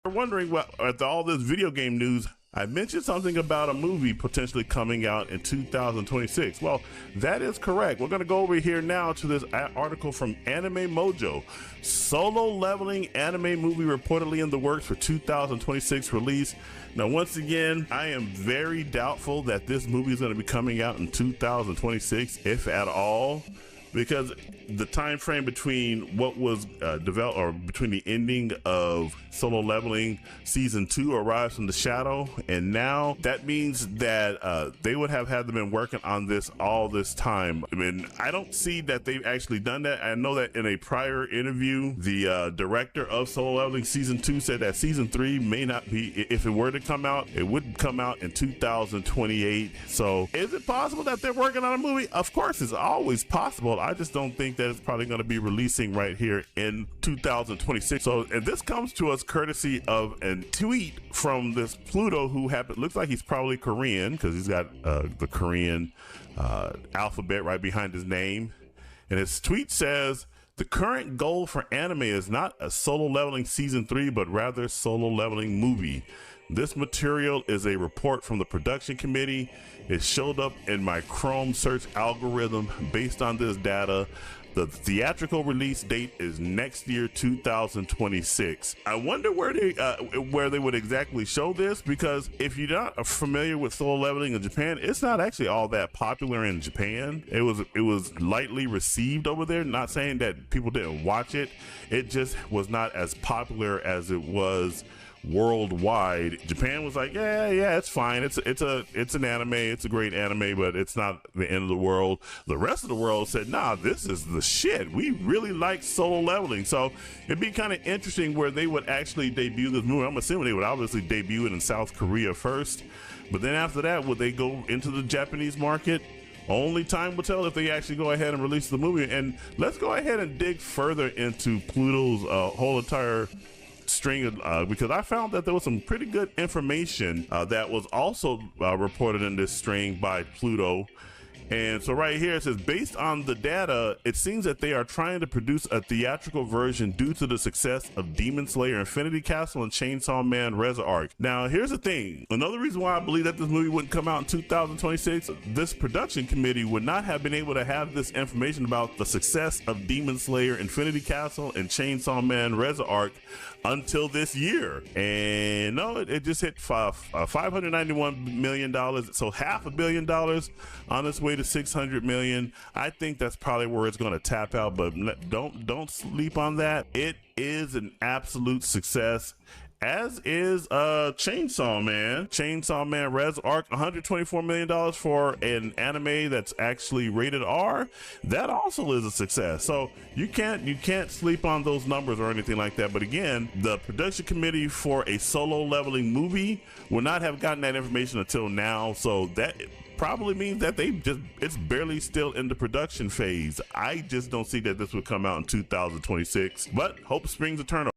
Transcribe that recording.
You're wondering what, after all this video game news, I mentioned something about a movie potentially coming out in 2026. Well, that is correct. We're going to go over here now to this article from Anime Mojo. Solo Leveling anime movie reportedly in the works for 2026 release. Now, once again, I am very doubtful that this movie is going to be coming out in 2026, if at all, because the time frame between what was developed, or between the ending of Solo Leveling season 2, Arrives from the Shadow, and now, that means that they would have had them been working on this all this time. I mean, I don't see that they've actually done that. I know that in a prior interview, the director of Solo Leveling season 2 said that season 3 may not be, if it were to come out, it would come out in 2028. So is it possible that they're working on a movie? Of course, it's always possible. I just don't think that it's probably going to be releasing right here in 2026. So, and this comes to us courtesy of a tweet from this Pluto, who looks like he's probably Korean, because he's got the Korean alphabet right behind his name. And his tweet says, "The current goal for anime is not a Solo Leveling season 3, but rather Solo Leveling movie. This material is a report from the production committee. It showed up in my Chrome search algorithm. Based on this data, the theatrical release date is next year, 2026. I wonder where they would exactly show this, because if you're not familiar with Solo Leveling in Japan, it's not actually all that popular in Japan. It was lightly received over there. Not saying that people didn't watch it. It just was not as popular as it was worldwide. Japan was like, yeah, it's fine. It's an anime. It's a great anime, but it's not the end of the world. The rest of the world said, nah, this is the shit. We really like Solo Leveling. So it'd be kind of interesting where they would actually debut this movie. I'm assuming they would obviously debut it in South Korea first, but then after that, would they go into the Japanese market? Only time will tell if they actually go ahead and release the movie. And let's go ahead and dig further into Pluto's whole entire string, because I found that there was some pretty good information that was also reported in this string by Pluto. And so right here it says, based on the data, it seems that they are trying to produce a theatrical version due to the success of Demon Slayer Infinity Castle and Chainsaw Man ReZark. Now, here's the thing. Another reason why I believe that this movie wouldn't come out in 2026, this production committee would not have been able to have this information about the success of Demon Slayer Infinity Castle and Chainsaw Man ReZark until this year. And no, it just hit $591 million. So $500 million on its way to 600 million. I think that's probably where it's going to tap out, but don't sleep on that. It is an absolute success, as is Chainsaw Man ReZark. $124 million for an anime that's actually rated R. That also is a success. So you can't sleep on those numbers or anything like that. But again, the production committee for a Solo Leveling movie would not have gotten that information until now. So that probably means that it's barely still in the production phase. I just don't see that this would come out in 2026, but hope springs eternal.